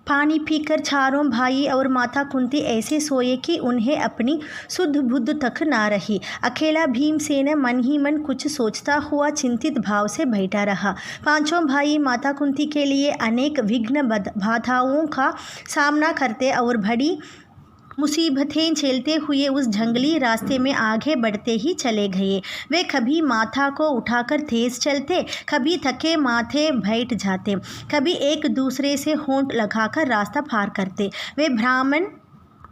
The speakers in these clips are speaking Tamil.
पानी पीकर चारों भाई और माता कुंती ऐसे सोए कि उन्हें अपनी शुद्ध बुद्ध तक ना रही। अकेला भीमसेन मन ही मन कुछ सोचता हुआ चिंतित भाव से बैठा रहा। पांचों भाई माता कुंती के लिए अनेक विघ्न बाधाओं का सामना करते और बड़ी मुसीबतें झेलते हुए उस जंगली रास्ते में आगे बढ़ते ही चले गए। वे कभी माथा को उठाकर तेज चलते, कभी थके माथे बैठ जाते, कभी एक दूसरे से होंठ लगाकर रास्ता पार करते। वे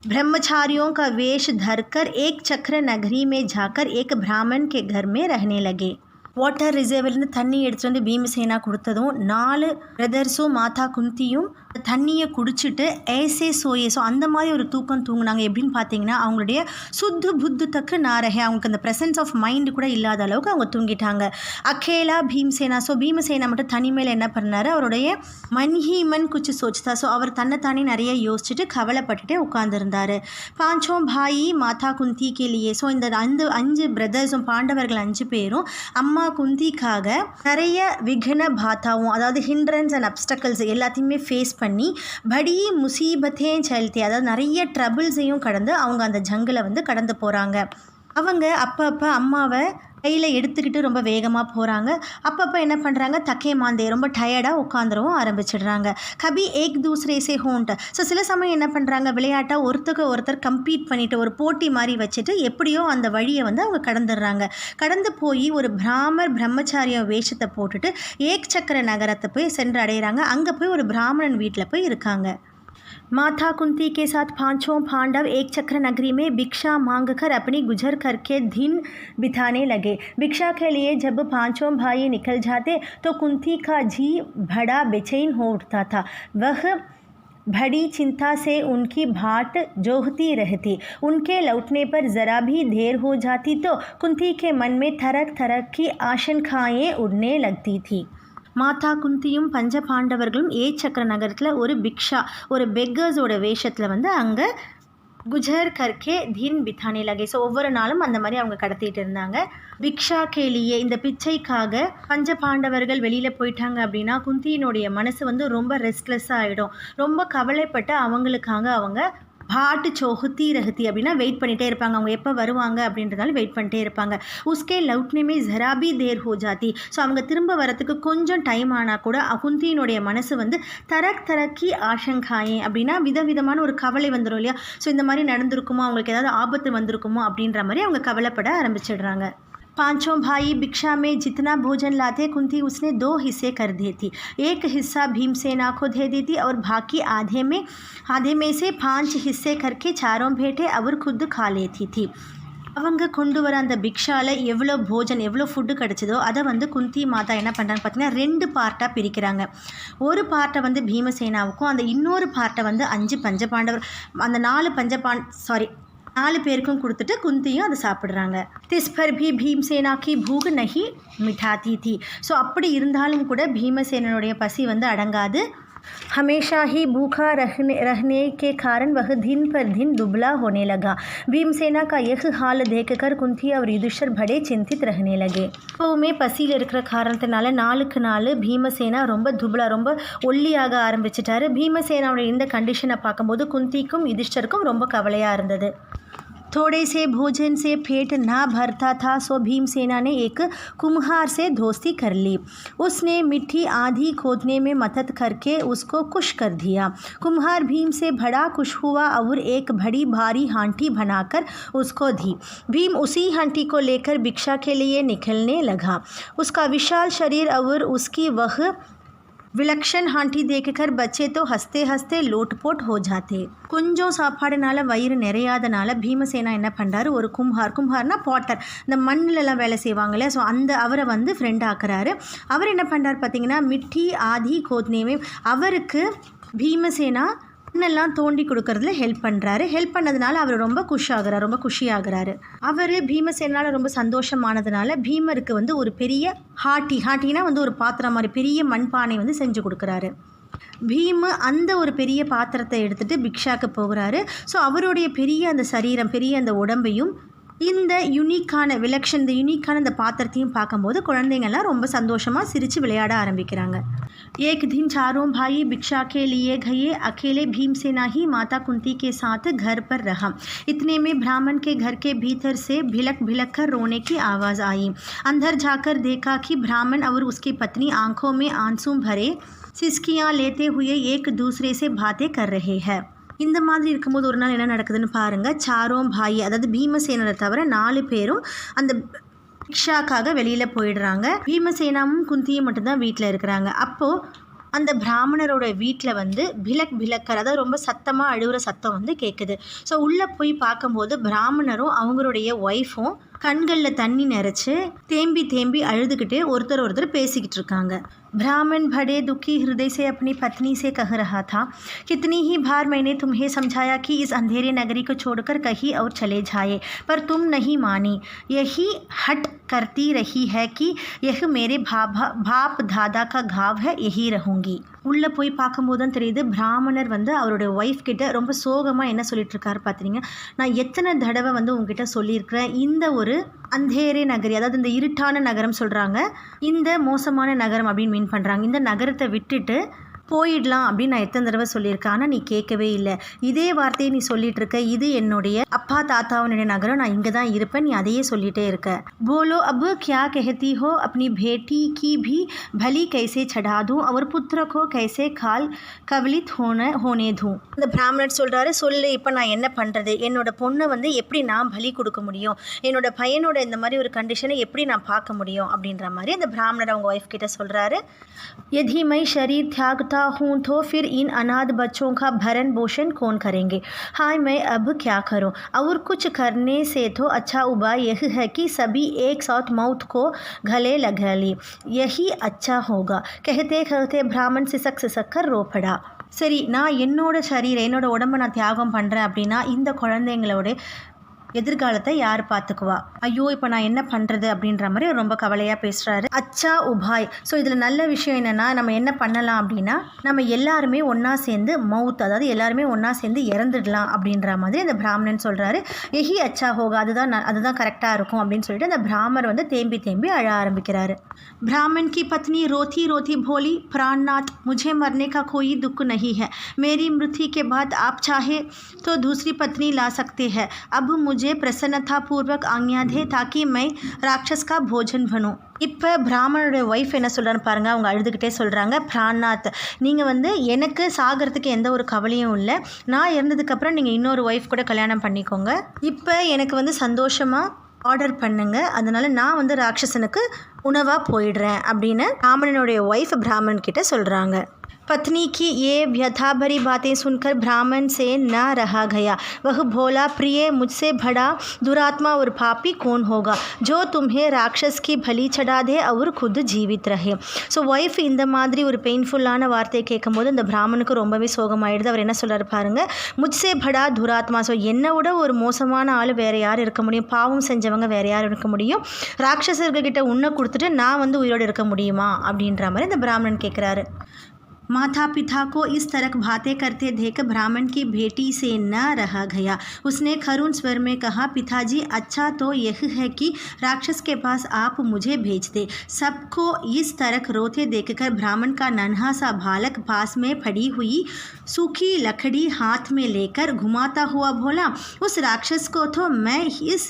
ब्रह्मचारियों का वेश धरकर एक चक्र नगरी में जाकर एक ब्राह्मण के घर में रहने लगे। வாட்டர் ரிசர்வ்லேருந்து தண்ணி எடுத்துகிட்டு வந்து பீமசேனா கொடுத்ததும் 4 பிரதர்ஸும் மாதா குந்தியும் தண்ணியை குடிச்சிட்டு ஏசே சோயே அந்த மாதிரி ஒரு தூக்கம் தூங்குனாங்க. எப்படின்னு பார்த்தீங்கன்னா அவங்களுடைய சுத்து புத்து தக்கு நாரகே, அவங்களுக்கு அந்த ப்ரெசன்ஸ் ஆஃப் மைண்டு கூட இல்லாத அளவுக்கு அவங்க தூங்கிட்டாங்க. அகேலா பீமசேனா பீமசேனா மட்டும் தனிமேல் என்ன பண்ணார், அவருடைய மன்ஹீமன் குச்சி சோச்சித்தா அவர் தன்னைத்தானே நிறைய யோசிச்சுட்டு கவலைப்பட்டுட்டே உட்காந்துருந்தார். பாஞ்சோம் பாயி மாதா குந்தி கேலியே இந்த 5 பிரதர்ஸும் பாண்டவர்கள் 5 பேரும் அம்மா குந்திக்காக நிறைய விக்ன பாத்தாவும் அதாவது ஹிண்ட்ரன்ஸ் அண்ட் அப்டக்கல்ஸ் எல்லாத்தையுமே ஃபேஸ் பண்ணி படி முசீபத்தே செலுத்தி அதாவது நிறைய ட்ரபிள்ஸையும் கடந்து அவங்க அந்த ஜங்கிளை கடந்து போகிறாங்க. அவங்க அப்பப்போ அம்மாவை கையில் எடுத்துக்கிட்டு ரொம்ப வேகமாக போகிறாங்க. அப்பப்போ என்ன பண்ணுறாங்க, தக்கே மாந்தே ரொம்ப டயர்டாக உட்காந்துரவும் ஆரம்பிச்சிடுறாங்க. கபி ஏக் தூசரே சே ஹோன்ட்டு சில சமயம் என்ன பண்ணுறாங்க, விளையாட்டாக ஒருத்தர் கம்பீட் பண்ணிவிட்டு ஒரு போட்டி மாதிரி வச்சுட்டு எப்படியோ அந்த வழியை அவங்க கடந்துடுறாங்க. கடந்து போய் ஒரு பிரம்மச்சாரிய வேஷத்தை போட்டுட்டு ஏக் சக்கர நகரத்தை போய் சென்று அடைகிறாங்க. அங்கே போய் ஒரு பிராமணன் வீட்டில் போய் இருக்காங்க. माता कुंती के साथ पांचों पांडव एक चक्र नगरी में भिक्षा मांगकर अपनी गुजर करके दिन बिताने लगे. भिक्षा के लिए जब पांचों भाई निकल जाते तो कुंती का जी बड़ा बेचैन हो उठता था. वह बड़ी चिंता से उनकी बाट जोहती रहती. उनके लौटने पर ज़रा भी देर हो जाती तो कुंती के मन में तरह तरह की आशंकाएं उड़ने लगती थी. மாதா குந்தியும் பஞ்ச பாண்டவர்களும் சக்கர நகரத்தில் ஒரு பிக்ஷா ஒரு பெக்கர்ஸோட வேஷத்தில் அங்கே குஜர் கர்க்கே தின் பித்தானே லகே ஒவ்வொரு நாளும் அந்த மாதிரி அவங்க கடத்திட்டு இருந்தாங்க. பிக்ஷா கேலியே இந்த பிச்சைக்காக பஞ்ச பாண்டவர்கள் வெளியில் போயிட்டாங்க அப்படின்னா குந்தியினுடைய மனசு ரொம்ப ரெஸ்ட்லெஸ்ஸாக ஆகிடும். ரொம்ப கவலைப்பட்டு அவங்களுக்காக அவங்க பாட்டு சோஹத்தி ரஹத்தி அப்படின்னா வெயிட் பண்ணிகிட்டே இருப்பாங்க. அவங்க எப்போ வருவாங்க அப்படின்றதால வெயிட் பண்ணிட்டே இருப்பாங்க. உஸ்கே லவுட்னேமே ஜராபி தேர் ஹோ ஜாத்தி அவங்க திரும்ப வரத்துக்கு கொஞ்சம் டைம் ஆனால் கூட குந்தியினுடைய மனசு தரக்கி ஆசங்காயே அப்படின்னா விதவிதமான ஒரு கவலை வந்துடும் இல்லையா. இந்த மாதிரி நடந்திருக்குமோ, அவங்களுக்கு ஏதாவது ஆபத்து வந்திருக்குமோ அப்படின்ற மாதிரி அவங்க கவலைப்பட ஆரம்பிச்சிடுறாங்க. पांचों भाई भिक्षा में जितना भोजन लाते कुंती उसने 2 हिस्से कर दी थी. एक हिस्सा भीमसेना को दे दी थी और बाकी आधे में से 5 हिस्से करके चारों बेटे और खुद खा लेती थी. அவங்க கொண்டு வர அந்த பிக்ஷாவில் எவ்வளோ போஜன் எவ்வளோ ஃபுட்டு கிடச்சிதோ அதை குந்தி மாதா என்ன பண்ணுறாங்க பார்த்தீங்கன்னா 2 பார்ட்டாக பிரிக்கிறாங்க. ஒரு பார்ட்டை பீமசேனாவுக்கும் அந்த இன்னொரு பார்ட்டை 5 பஞ்சபாண்டவர் அந்த 4 பேருக்கும் கொடுத்துட்டு குந்தியும் அதை சாப்பிட்றாங்க. திஸ் பர் भी भीमसेना की भूख नहीं मिटाती थी. அப்படி இருந்தாலும் கூட பீமசேனனுடைய பசி அடங்காது. हमेशा ही भूखा रहने के कारण वह दिन पर दिन दुबला होने लगा. भीमसेना का यह हाल देखकर कुंती और युधिष्ठिर बड़े चिंतित रहने लगे. எப்பவுமே பசியில் இருக்கிற காரணத்தினால நாளுக்கு நாள் பீமசேனா ரொம்ப துபலா ரொம்ப ஒல்லியாக ஆரம்பிச்சிட்டாரு. பீமசேனாவுடைய இந்த கண்டிஷனை பார்க்கும்போது குந்திக்கும் யுதிஷ்டருக்கும் ரொம்ப கவலையாக இருந்தது. थोड़े से भोजन से पेट ना भरता था भीमसेना ने एक कुम्हार से दोस्ती कर ली. उसने मिट्टी आधी खोदने में मदद करके उसको खुश कर दिया. कुम्हार भीम से बड़ा खुश हुआ और एक बड़ी भारी हांडी बनाकर उसको दी. भीम उसी हांडी को लेकर भिक्षा के लिए निकलने लगा. उसका विशाल शरीर और उसकी वह विलक्षण हांडी देखकर बच्चे तो हंसते हंसते लोटपोट हो जाते. கொஞ்சம் சாப்பாடுனால வயிறு நிறையாதனால பீமசேனா என்ன பண்ணுறாரு, ஒரு கும்ஹார்னா பாட்டர், இந்த மண்ணிலலாம் வேலை செய்வாங்களே அந்த அவரை ஃப்ரெண்ட் ஆக்குறாரு. அவர் என்ன பண்ணுறாரு பார்த்தீங்கன்னா மிட்டி ஆதி கோத்னேவே அவருக்கு பீமசேனா மண்ணெல்லாம் தோண்டி கொடுக்கறதுல ஹெல்ப் பண்ணுறாரு. ஹெல்ப் பண்ணதுனால அவர் ரொம்ப குஷியாகிறாரு. அவர் பீமசேனால் ரொம்ப சந்தோஷமானதுனால பீமருக்கு ஒரு பெரிய ஹாட்டினா ஒரு பாத்திரம் மாதிரி பெரிய மண்பானை செஞ்சு கொடுக்குறாரு. பீம் அந்த ஒரு பெரிய பாத்திரத்தை எடுத்துகிட்டு பிக்ஷாக்கு போகிறாரு. அவருடைய பெரிய அந்த சரீரம் பெரிய அந்த உடம்பையும் இந்த யூனிக்கான விலக்ஷன் இந்த யூனிக்கான இந்த பாத்திரத்தையும் பார்க்கும்போது குழந்தைங்கள்லாம் ரொம்ப சந்தோஷமாக சிரித்து விளையாட ஆரம்பிக்கிறாங்க. एक दिन चारों भाई भिक्षा के लिए गए. अकेले भीमसेना ही माता कुंती के साथ घर पर रहा. इतने में ब्राह्मण के घर के भीतर से भिलक भिलक कर रोने की आवाज़ आई. अंदर जाकर देखा कि ब्राह्मण और उसकी पत्नी आंखों में आंसू भरे सिसकियाँ लेते हुए एक दूसरे से बातें कर रहे हैं. இந்த மாதிரி இருக்கும்போது ஒரு நாள் என்ன நடக்குதுன்னு பாருங்கள். சாரோம் பாய் அதாவது பீமசேனரை தவிர 4 பேரும் அந்த பிக்ஷாக்காக வெளியில் போயிடுறாங்க. பீமசேனாவும் குந்தியும் மட்டும்தான் வீட்டில் இருக்கிறாங்க. அப்போது அந்த பிராமணரோட வீட்டில் வந்து பிலக்கர் அதாவது ரொம்ப சத்தமாக அழுகிற சத்தம் வந்து கேட்குது. ஸோ உள்ளே போய் பார்க்கும்போது பிராமணரும் அவங்களுடைய ஒய்ஃபும் கண்களில் தண்ணி நிறச்சி தேம்பி தேம்பி அழுதுகிட்டே ஒருத்தர் பேசிக்கிட்டு இருக்காங்க. ब्राह्मण बड़े दुखी हृदय से अपनी पत्नी से कह रहा था, कितनी ही बार मैंने तुम्हें समझाया कि इस अंधेरे नगरी को छोड़कर कहीं और चले जाए, पर तुम नहीं मानी. यही हट करती रही है कि यह मेरे बाप दादा का घाव है, यही रहूँगी. உள்ளே போய் பார்க்கும்போது தான் தெரியுது பிராமணர் வந்து அவருடைய ஒய்ஃப் கிட்ட ரொம்ப சோகமாக என்ன சொல்லிட்டு இருக்காரு பார்த்துறீங்க. நான் எத்தனை தடவை வந்து உங்ககிட்ட சொல்லியிருக்கிறேன், இந்த ஒரு அந்தேரே நகரி அதாவது இந்த இருட்டான நகரம் சொல்கிறாங்க, இந்த மோசமான நகரம் அப்படின்னு மீன் பண்ணுறாங்க. இந்த நகரத்தை விட்டுட்டு போயிடலாம் அப்படின்னு நான் எத்தனை தடவை சொல்லியிருக்கேன், ஆனால் நீ கேட்கவே இல்லை. இதே வார்த்தையை நீ சொல்லிட்டு இருக்க, இது என்னுடைய அப்பா தாத்தாவுடைய நகரம், நான் இங்கே தான் இருப்பேன், நீ அதையே சொல்லிகிட்டே இருக்க. போலோ அப் क्या कहती हो, अपनी बेटी की भी भली कैसे चढ़ा दूँ और पुत्र को कैसे खाल कवलित होने दूँ. இந்த பிராமணர் சொல்கிறாரு, சொல்லு இப்போ நான் என்ன பண்ணுறது, என்னோட பொண்ணை வந்து எப்படி நான் பலி கொடுக்க முடியும், என்னோட பையனோட இந்த மாதிரி ஒரு கண்டிஷனை எப்படி நான் பார்க்க முடியும் அப்படின்ற மாதிரி அந்த பிராமணர் அவங்க ஒய்ஃப் கிட்ட சொல்கிறாரு. यदि मैं शरीर त्यागता हूँ तो फिर इन अनाथ बच्चों का भरण पोषण कौन करेंगे. हाय मैं अब क्या करूँ, और कुछ करने से तो अच्छा उपाय यह है कि सभी एक साथ मौत को गले लगा ली, यही अच्छा होगा. कहते कहते ब्राह्मण सिसक कर रो पड़ा. சரி, நான் என்னோட சரீரம் என்னோட உடம்பை நான் தியாகம் பண்ணுறேன் அப்படின்னா இந்த குழந்தைங்களோட எதிர்காலத்தை யார் பார்த்துக்குவா, ஐயோ இப்போ நான் என்ன பண்ணுறது அப்படின்ற மாதிரி ரொம்ப கவலையாக பேசுகிறாரு. அச்சா உபாய். ஸோ இதில் நல்ல விஷயம் என்னென்னா நம்ம என்ன பண்ணலாம் அப்படின்னா நம்ம எல்லாருமே ஒன்றா சேர்ந்து மவுத் அதாவது எல்லாருமே ஒன்றா சேர்ந்து இறந்துடலாம் அப்படின்ற மாதிரி அந்த பிராமணன் சொல்கிறாரு. எஹி அச்சா ஹோகா, அதுதான் கரெக்டாக இருக்கும் அப்படின்னு சொல்லிட்டு அந்த பிராமணர் வந்து தேம்பி தேம்பி அழ ஆரம்பிக்கிறாரு. ब्राह्मण की पत्नी रोती रोती बोली, प्राणनाथ मुझे मरने का कोई दुख नहीं है, मेरी मृत्यु के बाद आप चाहे तो दूसरी पत्नी ला सकते हैं. अब मुझे प्रसन्नतापूर्वक आज्ञा दे ताकि मैं राक्षस का भोजन बनूं. இப்போ பிராமணனுடைய ஒய்ஃப் என்ன சொல்கிறான்னு பாருங்கள். அவங்க அழுதுகிட்டே சொல்கிறாங்க, பிராணநாத் நீங்கள் வந்து எனக்கு சாகிறதுக்கு எந்த ஒரு கவலையும் இல்லை, நான் இறந்ததுக்கப்புறம் நீங்கள் இன்னொரு ஒய்ஃப் கூட கல்யாணம் பண்ணிக்கோங்க, இப்போ எனக்கு வந்து சந்தோஷமாக ஆர்டர் பண்ணுங்க, அதனால் நான் வந்து ராட்சசனுக்கு உணவாக போயிடுறேன் அப்படின்னு பிராமணனுடைய ஒய்ஃப் பிராமணன் கிட்ட சொல்கிறாங்க. पत्नी की ये व्यथा भरी बातें सुनकर ब्राह्मण से न रहा गया. वह बोला, प्रिय मुझसे बड़ा दुरात्मा और पापी कौन होगा जो तुम्हें राक्षस की भली चढ़ा दे और खुद जीवित रहे. ஸோ ஒய்ஃப் இந்த மாதிரி ஒரு பெயின்ஃபுல்லான வார்த்தையை கேட்கும்போது இந்த பிராமணுக்கு ரொம்பவே சோகமாயிடுது. அவர் என்ன சொல்கிறார் பாருங்கள், முஜ்சே படா துராத்மா. ஸோ என்னை விட ஒரு மோசமான ஆள் வேறு யார் இருக்க முடியும், பாவம் செஞ்சவங்க வேறு யார் இருக்க முடியும், ராட்சசர்கிட்ட உன்னை கொடுத்துட்டு நான் வந்து உயிரோடு இருக்க முடியுமா அப்படின்ற மாதிரி இந்த பிராமணன் கேட்குறாரு. माता पिता को इस तरह बातें करते देख ब्राह्मण की बेटी से न रहा गया. उसने करुण स्वर में कहा, पिताजी अच्छा तो यह है कि राक्षस के पास आप मुझे भेज दे. सबको इस तरह रोते देखकर ब्राह्मण का नन्हा सा बालक पास में पड़ी हुई सूखी लकड़ी हाथ में लेकर घुमाता हुआ बोला, उस राक्षस को तो मैं इस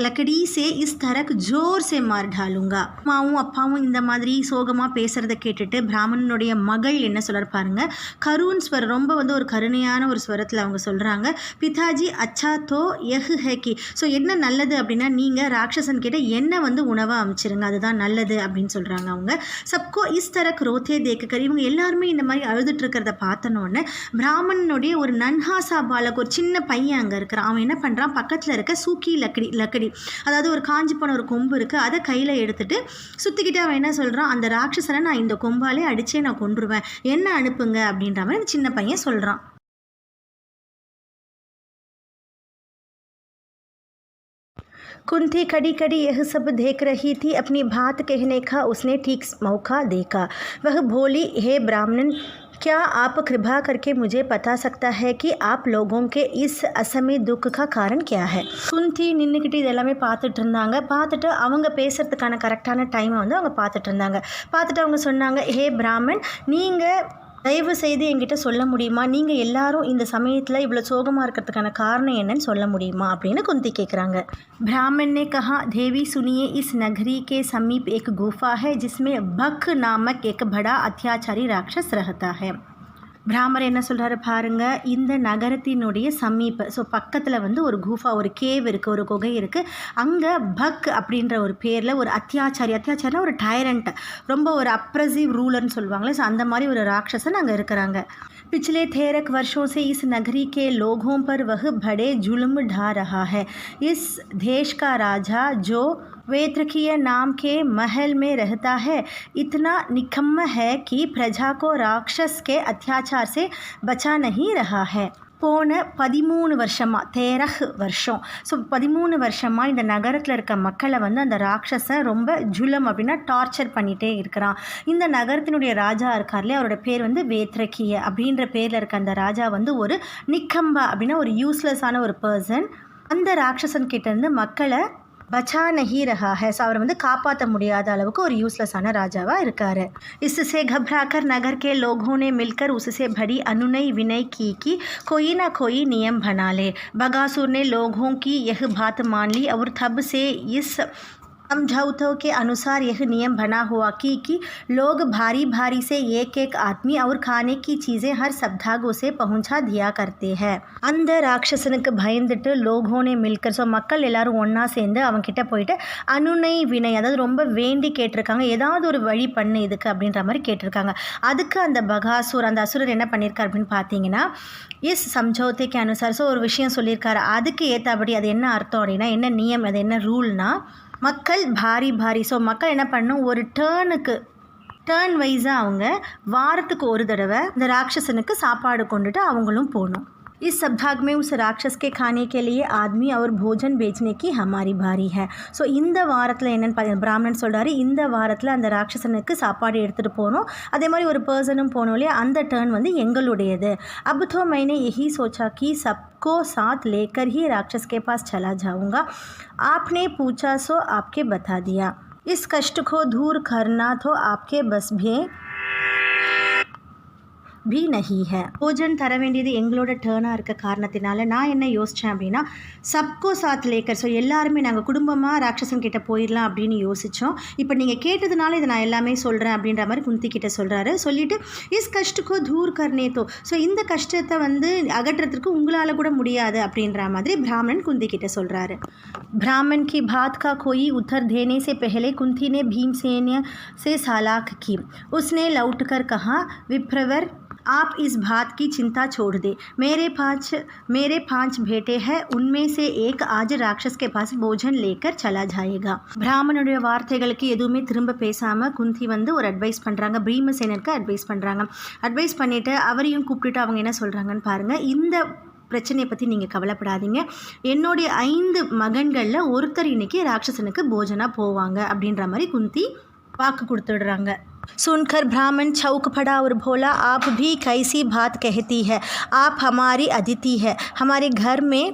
लकड़ी से इस तरह जोर से मार डालूंगा. அம்மாவும் அப்பாவும் இந்த மாதிரி சோகமாக பேசுகிறத கேட்டுட்டு பிராமணனுடைய மகள் என்ன சொல்கிறார் பாருங்க, கருண் ஸ்வரம், ரொம்ப வந்து ஒரு கருணையான ஒரு ஸ்வரத்தில் அவங்க சொல்கிறாங்க, பிதாஜி அச்சா தோ யஹ் ஹே கி. ஸோ என்ன நல்லது அப்படின்னா நீங்கள் ராட்சசன் கிட்ட என்ன வந்து உணவாக அமைச்சிருங்க, அதுதான் நல்லது அப்படின்னு சொல்கிறாங்க அவங்க. சப்கோ இஸ் தரக் ரோத்தே தேக்கர், இவங்க எல்லாருமே இந்த மாதிரி அழுதுட்டு இருக்கிறத பார்த்தனோடனே பிராமணனுடைய ஒரு நன்ஹாசா பாலக் ஒரு சின்ன பையன் அங்கே இருக்கிறான். அவன் என்ன பண்ணுறான், பக்கத்தில் இருக்க சூக்கி லக்கடி அதாவது ஒரு காஞ்சி போன ஒரு கொம்பு இருக்குது, அதை கையில் எடுத்துட்டு சுற்றிக்கிட்டு அவன் என்ன சொல்கிறான், அந்த ராட்சசனை நான் இந்த கொம்பாலே அடித்தே நான் கொன்றுவேன், என்ன அனுப்புங்க அப்படின்ற மாதிரி அந்த சின்ன பையன் சொல்கிறான். कुंती कड़ी कड़ी यह सब देख रही थी. अपनी बात कहने का उसने ठीक मौका देखा. वह बोली, हे ब्राह्मण, क्या आप कृपा करके मुझे बता सकता है कि आप लोगों के इस असमय दुख का कारण क्या है? குந்தி நின்றுக்கிட்டு இது எல்லாமே பார்த்துட்டு இருந்தாங்க. பார்த்துட்டு அவங்க பேசுகிறதுக்கான கரெக்டான டைமை வந்து அவங்க பார்த்துட்டு இருந்தாங்க. பார்த்துட்டு அவங்க சொன்னாங்க, ஹே பிராமன், நீங்கள் தயவு செய்து என்கிட்ட சொல்ல முடியுமா, நீங்கள் எல்லாரும் இந்த சமயத்தில் இவ்வளோ சோகமாக இருக்கிறதுக்கான காரணம் என்னன்னு சொல்ல முடியுமா அப்படின்னு குந்தி கேட்குறாங்க. ब्राह्मण ने कहा, देवी सुनिए, इस नगरी के समीप एक गुफा है जिसमें बक नामक एक बड़ा अत्याचारी राक्षस रहता है. பிராமர் என்ன சொல்கிறாரு பாருங்க, இந்த நகரத்தினுடைய சமீப பக்கத்தில் வந்து ஒரு குஃபா, ஒரு கேவ் இருக்குது, ஒரு குகை இருக்குது. அங்கே பக் அப்படின்ற ஒரு பேரில் ஒரு அத்தியாச்சாரினா ஒரு டைரண்ட், ரொம்ப ஒரு அப்ரசிவ் ரூலர்னு சொல்லுவாங்களே, ஸோ அந்த மாதிரி ஒரு ராட்சசன் அங்கே இருக்கிறாங்க. पिछले 13 वर्षों से इस नगरी के लोगों पर वह बड़े जुल्म ढा रहा है. इस देश का राजा जो वेत्रकीय नाम के महल में रहता है इतना निकम्मा है कि प्रजा को राक्षस के अत्याचार से बचा नहीं रहा है. போன 13 வருஷமாக 13 வருஷம், ஸோ 13 வருஷமாக இந்த நகரத்தில் இருக்க மக்களை வந்து அந்த ராட்சசன் ரொம்ப ஜுலம் அப்படின்னா டார்ச்சர் பண்ணிகிட்டே இருக்கிறான். இந்த நகரத்தினுடைய ராஜா இருக்கார்லையே, அவரோட பேர் வந்து வேத்ரக்கிய அப்படின்ற பேரில் இருக்க அந்த ராஜா வந்து ஒரு நிக்கம்பா அப்படின்னா ஒரு யூஸ்லெஸ்ஸான ஒரு பர்சன். அந்த ராட்சசன் கிட்டேருந்து மக்களை பச்சா நஹி ரஹா है, ஸோ அவரை வந்து காப்பாற்ற முடியாத அளவுக்கு ஒரு யூஸ்லெஸ்ஸான ராஜாவாக இருக்கார். इससे घबराकर नगर के लोगों ने मिलकर उससे बड़ी अनुनय विनय की कि कोई ना कोई नियम बना ले. बगासुर ने लोगों की यह बात मान ली और तब से इस समझौतों के अनुसार यह नियम बना हुआ कि लोग भारी भारी से एक एक आदमी और खाने की चीज़ें हर सप्ताह से पहुंचा दिया करते हैं. அந்த ராட்சசனுக்கு பயந்துட்டு லோகோனே மில்கர், ஸோ மக்கள் எல்லாரும் ஒன்றா சேர்ந்து அவங்கக்கிட்ட போயிட்டு அனுனை வினை, அதாவது ரொம்ப வேண்டி கேட்டிருக்காங்க, ஏதாவது ஒரு வழி பண்ணு இதுக்கு அப்படின்ற மாதிரி கேட்டிருக்காங்க. அதுக்கு அந்த பகாசுர், அந்த அசுரர் என்ன பண்ணியிருக்கார் அப்படின்னு பார்த்தீங்கன்னா, இஸ் சம்ஜோத்தைக்கு அனுசார், ஸோ ஒரு விஷயம் சொல்லியிருக்காரு. அதுக்கு ஏற்றபடி அது என்ன அர்த்தம் அப்படின்னா, என்ன நியம், அது என்ன ரூல்னா, மக்கள் பாரி, ஸோ மக்கள் என்ன பண்ணணும், ஒரு டேர்ன் வைஸாக அவங்க வாரத்துக்கு ஒரு தடவை இந்த ராட்சசனுக்கு சாப்பாடு கொண்டுட்டு அவங்களும் போகணும். इस सप्ताह में उस राक्षस के खाने के लिए आदमी और भोजन बेचने की हमारी बारी है. ஸோ இந்த வாரத்தில் என்னென்னு பார்த்தீங்கன்னா, பிராமணன் சொல்கிறாரு, இந்த வாரத்தில் அந்த ராட்சசனுக்கு சாப்பாடு எடுத்துகிட்டு போகணும், அதே மாதிரி ஒரு பர்சனும் போகணும் இல்லையா, அந்த டேர்ன் வந்து எங்களுடையது. अब तो मैंने यही सोचा कि सबको साथ लेकर ही राक्षस के पास चला जाऊँगा. आपने पूछा सो आपके बता दिया. इस कष्ट को दूर करना तो आपके बस भी नहीं है. भोजन தர வேண்டியது எங்களோட டேர்னாக இருக்க காரணத்தினால நான் என்ன யோசித்தேன் அப்படின்னா, சப்கோ சாத் லேக்கர், ஸோ எல்லாருமே நாங்கள் குடும்பமாக ராட்சசன் கிட்ட போயிடலாம் அப்படின்னு யோசித்தோம். இப்போ நீங்கள் கேட்டதுனால இதை நான் எல்லாமே சொல்கிறேன் அப்படின்ற மாதிரி குந்தி கிட்ட சொல்கிறாரு. சொல்லிவிட்டு இஸ் கஷ்டக்கோ தூர் கர்னேத்தோ, ஸோ இந்த கஷ்டத்தை வந்து அகற்றத்துக்கு உங்களால் கூட முடியாது அப்படின்ற மாதிரி பிராமணன் குந்தி கிட்ட சொல்கிறாரு. ब्राह्मण की बात का कोई उत्तर देने से पहले कुंती ने भीमसेन से सलाह की. उसने लौटकर कहा, विप्रवर, आप इस बात की चिंता छोड़ दे. मेरे पांच बेटे हैं, उनमें से एक आज राक्षस के पास भोजन लेकर चला जाएगा. பிராமணனுடைய வார்த்தைகளுக்கு எதுவுமே திரும்ப பேசாமல் குந்தி வந்து ஒரு அட்வைஸ் பண்ணுறாங்க, பீமசேனருக்கு அட்வைஸ் பண்ணுறாங்க. அட்வைஸ் பண்ணிவிட்டு அவரையும் கூப்பிட்டுட்டு அவங்க என்ன சொல்கிறாங்கன்னு பாருங்கள். இந்த பிரச்சனையை பற்றி நீங்கள் கவலைப்படாதீங்க, என்னுடைய 5 மகன்களில் ஒருத்தர் இன்னைக்கு ராட்சசனுக்கு போஜனாக போவாங்க அப்படின்ற மாதிரி குந்தி வாக்கு கொடுத்துடுறாங்க. सुनकर ब्राह्मण चौंक पड़ा और बोला, आप भी कैसी बात कहती है? आप हमारी अतिथि है, हमारे घर में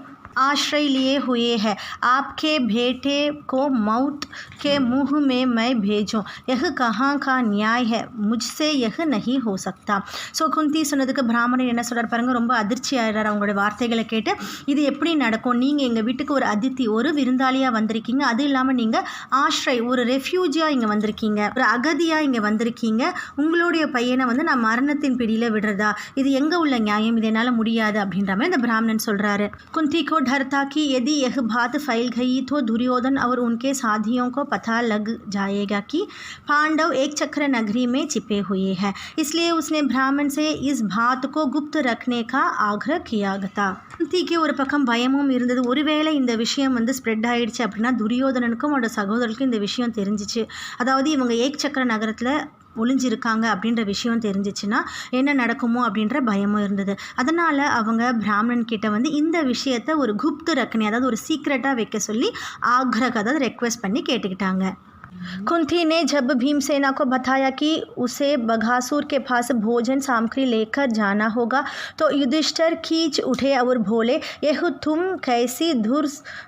आश्रय लिए हुए हैं. आपके बेटे को मौत के मुंह में मैं भेजूं, यह कहाँ का न्याय है? मुझसे यह नहीं हो सकता. ஸோ குந்தி சொன்னதுக்கு பிராமணன் என்ன சொல்கிறார் பாருங்கள், ரொம்ப அதிர்ச்சி ஆகிறார் அவங்களோட வார்த்தைகளை கேட்டு. இது எப்படி நடக்கும்? நீங்கள் எங்கள் வீட்டுக்கு ஒரு அதித்தி, ஒரு விருந்தாளியாக வந்திருக்கீங்க, அது இல்லாமல் நீங்கள் ஆஷ்ரை, ஒரு ரெஃப்யூஜியாக இங்கே வந்திருக்கீங்க, ஒரு அகதியாக இங்கே வந்திருக்கீங்க. உங்களுடைய பையனை வந்து நான் மரணத்தின் பிடியில் விடுறதா? இது எங்கே உள்ள நியாயம்? இது என்னால் முடியாது அப்படின்ற மாதிரி இந்த பிராமணன் சொல்கிறாரு. குந்தி को डर था कि यदि यह बात फैल गई तो दुर्योधन और उनके साथियों को पता लग जाएगा कि पांडव एक चक्र नगरी में छिपे हुए हैं. इसलिए उसने ब्राह्मण से इस बात को गुप्त रखने का आग्रह किया था. குந்திக்கு ஒரு பக்கம் பயமும் இருந்தது. ஒருவேளை இந்த விஷயம் வந்து ஸ்ப்ரெட் ஆகிடுச்சு அப்படின்னா துரியோதனனுக்கும் அவனோட சகோதரருக்கும் இந்த விஷயம் தெரிஞ்சிச்சு, அதாவது இவங்க ஏக் சக்கர நகரத்தில் ஒளிஞ்சிருக்காங்க அப்படின்ற விஷயம் தெரிஞ்சிச்சுன்னா என்ன நடக்குமோ அப்படின்ற பயமும் இருந்தது. அதனால் அவங்க பிராமணன் கிட்ட வந்து இந்த விஷயத்தை ஒரு குப்து ரக்கணி, அதாவது ஒரு சீக்ரெட்டாக வைக்க சொல்லி ஆக்ரக, அதாவது ரெக்வெஸ்ட் பண்ணி கேட்டுக்கிட்டாங்க. कुंती ने जब भीमसेना को बताया कि उसे बघासुर के पास भोजन सामग्री लेकर जाना होगा तो युधिष्ठिर खींच उठे और बोले, यह तुम कैसी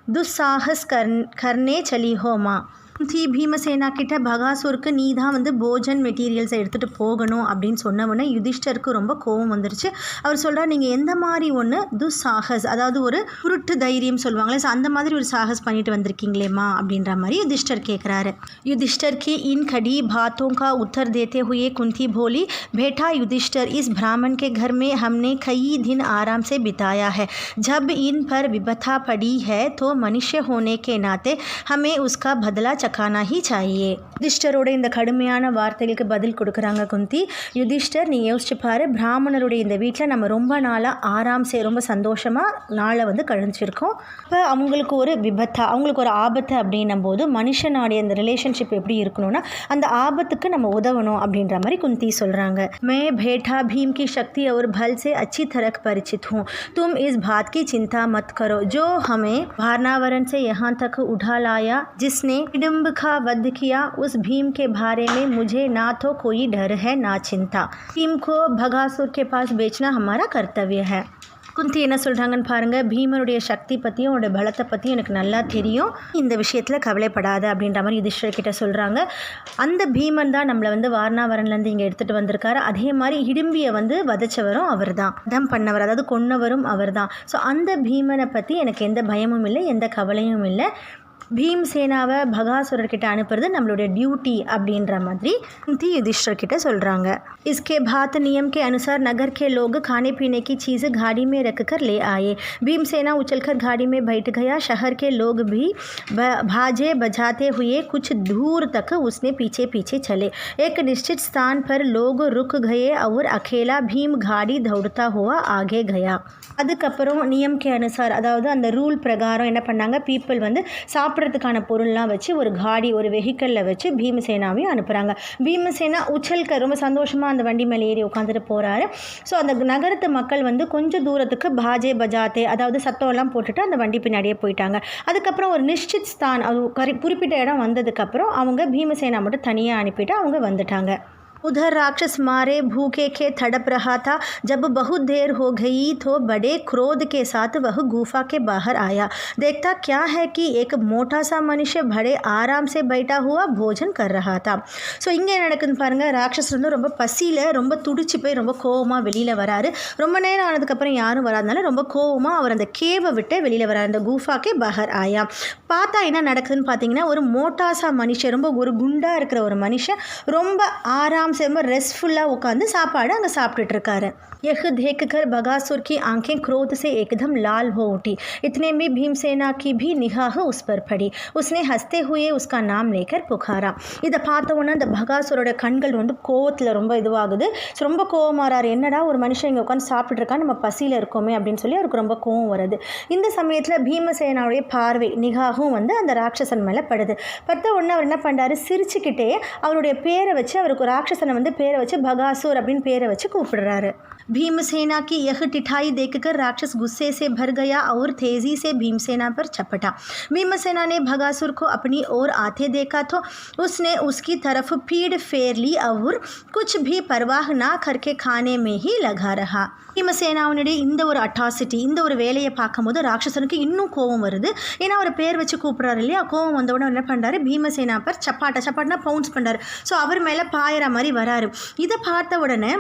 दुस्साहस करने चली हो माँ। குந்தி பீமசேனா கிட்ட பகாசுருக்கு நீ தான் வந்து போஜன் மெட்டீரியல்ஸை எடுத்துகிட்டு போகணும் அப்படின்னு சொன்னவொடனே யுதிஷ்டருக்கு ரொம்ப கோபம் வந்துருச்சு. அவர் சொல்கிறார், நீங்கள் எந்த மாதிரி ஒன்று துஸ்சாகஸ், அதாவது ஒரு குருட்டு தைரியம் சொல்லுவாங்களே, ஸோ அந்த மாதிரி ஒரு சாகஸ் பண்ணிட்டு வந்திருக்கீங்களேம்மா அப்படின்ற மாதிரி யுதிஷ்டர் கேட்குறாரு. युधिष्ठिर की इन खड़ी बातों का उत्तर देते हुए कुंती बोली, बेटा युधिष्ठिर, इस ब्राह्मण के घर में हमने कई दिन आराम से बिताया है. जब इन पर विपदा पड़ी है तो मनुष्य होने के नाते हमें उसका बदला चखाना ही चाहिए. யுதிஷ்டரோட இந்த கடுமையான வார்த்தைகளுக்கு பதில் கொடுக்குறாங்க குந்தி. யுதிஷ்டர், நீ யோசிச்சு பாரு, பிராமணருடைய இந்த வீட்டில் நம்ம ரொம்ப நாளாக ரொம்ப சந்தோஷமாக நாளை வந்து கழிச்சிருக்கோம். இப்போ அவங்களுக்கு ஒரு விபத்தா, அவங்களுக்கு ஒரு ஆபத்து அப்படின்னும் போது மனுஷனுடைய இந்த ரிலேஷன்ஷிப் எப்படி இருக்கணும்னா அந்த ஆபத்துக்கு நம்ம உதவணும் அப்படின்ற மாதிரி குந்தி சொல்கிறாங்க. मैं बेटा भीम की शक्ति और बल से अच्छी तरह परिचित हूँ. तुम इस बात की चिंता मत करो. जो हमें वारणावरण से यहाँ तक उठा लाया, जिसने हिडिंब का वध किया, उस भीम के बारे में मुझे ना तो कोई डर है ना चिंता. भीम को भगासुर के पास बेचना हमारा कर्तव्य है. குந்தி என்ன சொல்கிறாங்கன்னு பாருங்கள். பீமனுடைய சக்தி பற்றியும் அவனுடைய பலத்தை பற்றியும் எனக்கு நல்லா தெரியும், இந்த விஷயத்தில் கவலைப்படாத அப்படின்ற மாதிரி யுதிஷ்டர்கிட்ட சொல்கிறாங்க. அந்த பீமன் தான் நம்மளை வந்து வாரணாவரன்லேருந்து இங்கே எடுத்துகிட்டு வந்திருக்காரு. அதே மாதிரி ஹிடிம்பியை வந்து வதைச்சவரும் அவர் தான், தம் பண்ணவர், அதாவது கொன்னவரும் அவர் தான். ஸோ அந்த பீமனை பற்றி எனக்கு எந்த பயமும் இல்லை, எந்த கவலையும் இல்லை. भीमसेनाவை பகாசுரர்கிட்ட அனுப்புறது நம்மளுடைய டியூட்டி அப்படின்ற மாதிரி குந்தி युधिष्ठिर சொல்கிறாங்க. इसके बाद नियम के अनुसार नगर के लोग खाने पीने की चीज़ें गाड़ी में रख कर ले आए. भीमसेना उछलकर गाड़ी में बैठ गया. शहर के लोग भी बाजे बजाते हुए कुछ दूर तक उसने पीछे पीछे चले. एक निश्चित स्थान पर लोग रुक गए और अकेला भीम गाड़ी दौड़ता हुआ आगे गया. அதுக்கப்புறம் நியம் கே அனுசார், அதாவது அந்த ரூல் பிரகாரம் என்ன பண்ணாங்க, பீப்புள் வந்து சாப்பிட்றதுக்கான பொருள்லாம் வச்சு ஒரு காடி, ஒரு வெஹிக்கிளில் வச்சு பீமசேனாவையும் அனுப்புகிறாங்க. பீமசேனா உச்சல்கர் ரொம்ப சந்தோஷமாக அந்த வண்டி மேலே ஏறி உட்காந்துட்டு போகிறாரு. ஸோ அந்த நகரத்து மக்கள் வந்து கொஞ்சம் தூரத்துக்கு பாஜே பஜாத்தே, அதாவது சத்தம்லாம் போட்டுட்டு அந்த வண்டி பின்னாடியே போயிட்டாங்க. அதுக்கப்புறம் ஒரு நிஷ்சித் ஸ்தான், அது குறிப்பிட்ட இடம் வந்ததுக்கப்புறம் அவங்க பீமசேனா மட்டும் தனியாக அனுப்பிட்டு அவங்க வந்துட்டாங்க. उधर राक्षस मारे भूखे के तड़प रहा था. जब बहुत देर हो गई तो बड़े क्रोध के साथ वह गुफा के बाहर आया. देखता क्या है कि एक मोटा सा मनुष्य बड़े आराम से बैठा हुआ भोजन कर रहा था. ஸோ இங்கே நடக்குதுன்னு பாருங்கள். ராட்சஸ் வந்து ரொம்ப பசியில் ரொம்ப துடிச்சு போய் ரொம்ப கோவமாக வெளியில் வராரு. ரொம்ப நேரம் ஆனதுக்கப்புறம் யாரும் வராதனால ரொம்ப கோவமாக அவர் அந்த கேவை விட்டு வெளியில் வராரு. அந்த குஃபாக்கே பஹர் ஆயா. பார்த்தா என்ன நடக்குதுன்னு பார்த்தீங்கன்னா, ஒரு மோட்டாசா மனுஷன், ரொம்ப ஒரு குண்டாக இருக்கிற ஒரு மனுஷன் ரொம்ப ஆராம் से ரொம்ப ரெஸ்ட்ஃபுல்லாக உட்காந்து சாப்பாடு அங்கே சாப்பிட்டுட்டு இருக்காரு. यह देखकर बगासुर की आंखें क्रोध से एकदम लाल हो उठी. इतने में भीमसेना की भी निगाह उस पर पड़ी. उसने हंसते हुए उसका नाम लेकर पुकारा. இதை பார்த்த உடனே அந்த பகாசுரோட கண்கள் வந்து கோவத்தில் ரொம்ப இதுவாகுது. ஸோ ரொம்ப கோவமாறாரு. என்னடா ஒரு மனுஷன் இங்கே உட்காந்து சாப்பிட்டுட்டு இருக்கா, நம்ம பசியில் இருக்கோமே அப்படின்னு சொல்லி அவருக்கு ரொம்ப கோவம் வருது. இந்த சமயத்தில் பீமசேனாவுடைய பார்வை நிகாகும் வந்து அந்த ராட்சசன் மேலே படுது. பார்த்த உடனே அவர் என்ன பண்ணுறாரு, சிரிச்சுக்கிட்டே அவருடைய பேரை வச்சு, அவருக்கு ராட்சசனை வந்து பேரை வச்சு பகாசுர் அப்படின்னு பேரை வச்சு கூப்பிடுறாரு. भीमसेना की यह टिठाई देखकर राक्षस गुस्से से भर गया और तेजी से भीमसेना पर झपटा. भीमसेना ने भगासुर को अपनी ओर आते देखा तो उसने उसकी तरफ पीठ फेर ली और कुछ भी परवाह ना करके खाने में ही लगा रहा. பீமசேனாவுடைய இந்த ஒரு அட்டாசிட்டி, இந்த ஒரு வேலையை பார்க்கும்போது ராட்சசனுக்கு இன்னும் கோவம் வருது. ஏன்னா அவர் பேர் வச்சு கூப்பிட்றாரு இல்லையா. கோவம் வந்தவுடனே என்ன பண்ணுறாரு, பீமசேனா பர் சப்பாட்டா பவுன்ஸ் பண்ணுறாரு. ஸோ அவர் மேலே பாயிற மாதிரி வராரு. இதை பார்த்த உடனே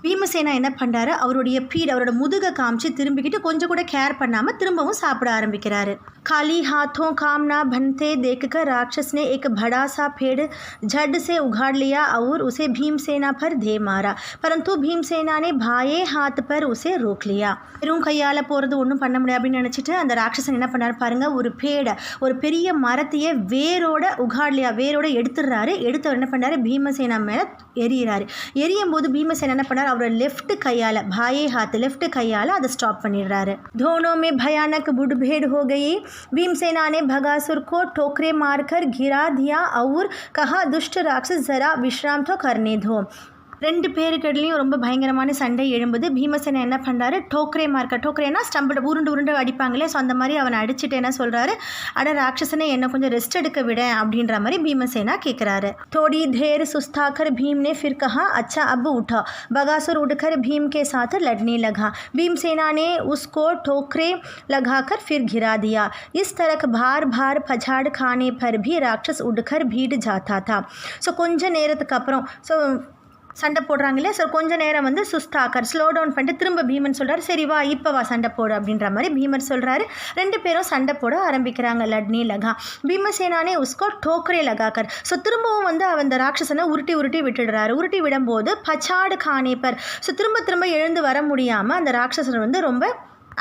பீமசேனா என்ன பண்ணுறாரு, அவருடைய அவரோட முதுகை காமிச்சு திரும்பிக்கிட்டு கொஞ்சம் கூட கேர் பண்ணாமல் திரும்பவும் சாப்பிட ஆரம்பிக்கிறாரு. खाली हाथों काम ना बनते देखकर राक्षस ने एक बड़ा सा पेड़ झट से उखाड़ लिया और उसे भीमसेना पर दे मारा. परंतु भीमसेना ने बाएं हाथ पर उसे रोक लिया. வெறும் கையால் போகிறது ஒன்றும் பண்ண முடியாது அப்படின்னு நினச்சிட்டு அந்த ராட்சசன் என்ன பண்ணார் பாருங்கள், ஒரு பேடை, ஒரு பெரிய மரத்தையே வேரோட உகாட்லியா, வேரோட எடுத்துடுறாரு. எடுத்தவர் என்ன பண்ணார், பீமசேனா மேலே எரியிறாரு. எரியும் போது பீமசேனா என்ன பண்ணார், அவரோட லெஃப்ட் கையால், பாயே हाथ லெஃப்ட் கையால் அதை ஸ்டாப் பண்ணிடுறாரு. दोनों में भयानक मुठभेड़ हो गई. भीमसेना ने भगासुर को ठोकरे मारकर गिरा दिया और कहा, दुष्ट राक्षस जरा विश्राम तो करने दो. 2 பேருக்கிடையிலையும் ரொம்ப பயங்கரமான சண்டை எழும்புது. பீமசேனா என்ன பண்ணுறாரு, டோக்ரே மார்க்க, டோக்ரேனா ஸ்டம்பில் உருண்டு அடிப்பாங்களே, ஸோ அந்த மாதிரி அவனை அடிச்சுட்டு என்ன சொல்கிறாரு, அட ராட்சசனே என்னை கொஞ்சம் ரெஸ்ட் எடுக்க விட அப்படின்ற மாதிரி பீமசேனா கேட்குறாரு. थोड़ी देर सुस्ताकर भीम ने फिर कहा, अच्छा अब उठा। बगासुर उठकर भीम के साथ लड़ने लगा। भीमसेना ने उसको ठोकरे लगाकर फिर गिरा दिया। इस तरह बार पछाड़ खाने पर भी राक्षस उड़कर भीड़ जाता था. ஸோ கொஞ்ச நேரத்துக்கு அப்புறம் சண்டை போடுறாங்களே, ஸோ கொஞ்ச நேரம் சுஸ்தாக்கர் ஸ்லோ டவுன் பண்ணிட்டு திரும்ப பீமன் சொல்கிறார், சரி வா இப்போ வா சண்டை போடு அப்படின்ற மாதிரி பீமர் சொல்கிறாரு. 2 பேரும் சண்டை போட ஆரம்பிக்கிறாங்க. லட்னி லகா. பீமசேனானே உஸ்கோ டோக்ரே லகாக்கர். ஸோ திரும்பவும் அந்த ராட்சசனை உருட்டி விட்டுடுறாரு. உருட்டி விடும்போது பச்சாடு காணேப்பர், ஸோ திரும்ப எழுந்து வர முடியாமல் அந்த ராட்சசன் ரொம்ப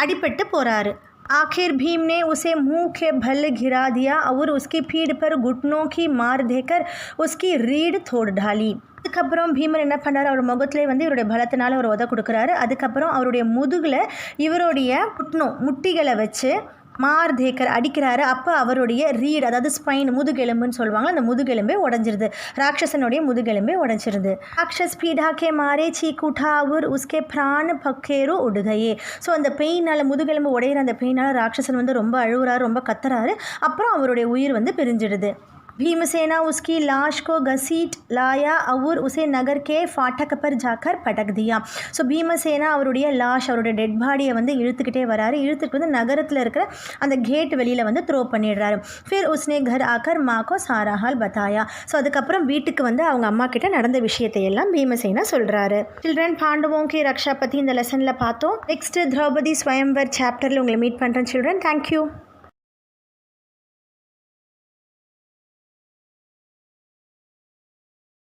அடிபட்டு போகிறாரு. आखिर भीम ने उसे मुंह के बल गिरा दिया और उसकी पीठ पर घुटनों की मार देकर उसकी रीढ़ तोड़ डाली. அதுக்கப்புறம் பீமர் என்ன பண்ணுறாரு, அவர் முகத்திலே இவருடைய பலத்தினால ஒரு உத கொடுக்குறாரு. அதுக்கப்புறம் அவருடைய முதுகில் இவருடைய முட்டிகளை வச்சு மார் தேக்கர் அடிக்கிறாரு. அப்போ அவருடைய ரீட், அதாவது ஸ்பைன், முதுகெலும்புன்னு சொல்லுவாங்க, அந்த முதுகெலும்பே உடஞ்சிருது. ராட்சசனுடைய முதுகெலும்பே உடஞ்சிருது. ராட்சஸ் பீடா கே மாரே சீக்குட்டா அவர் உஸ்கே பிரான் பக்கேரோ உடுகையே. ஸோ அந்த பெயினால், முதுகெலும்பு உடையிற அந்த பெயினால் ராட்சசன் ரொம்ப அழுகுறாரு, ரொம்ப கத்துறாரு. அப்புறம் அவருடைய உயிர் பிரிஞ்சிடுது. भीमसेना उसकी लाश को घसीट लाया और उसे नगर के फाटक पर जाकर पटक दिया. ஸோ பீமசேனா அவருடைய லாஷ், அவருடைய டெட் பாடியை இழுத்துக்கிட்டே வராரு. இழுத்துட்டு நகரத்தில் இருக்கிற அந்த கேட் வெளியில் த்ரோ பண்ணிடுறாரு. ஃபிர் உஸ்னே घर आकर माँ को सारा हाल बताया. ஸோ அதுக்கப்புறம் வீட்டுக்கு அவங்க அம்மா கிட்ட நடந்த விஷயத்தை எல்லாம் பீமசேனா சொல்கிறாரு. சில்ட்ரன், பாண்டவோம் கி ரக்ஷா பற்றி இந்த லெசனில் பார்த்தோம். நெக்ஸ்ட் திரௌபதி ஸ்வயம்வர் சாப்டரில் உங்களை மீட் பண்ணுறேன் சில்ட்ரன். தேங்க்யூ.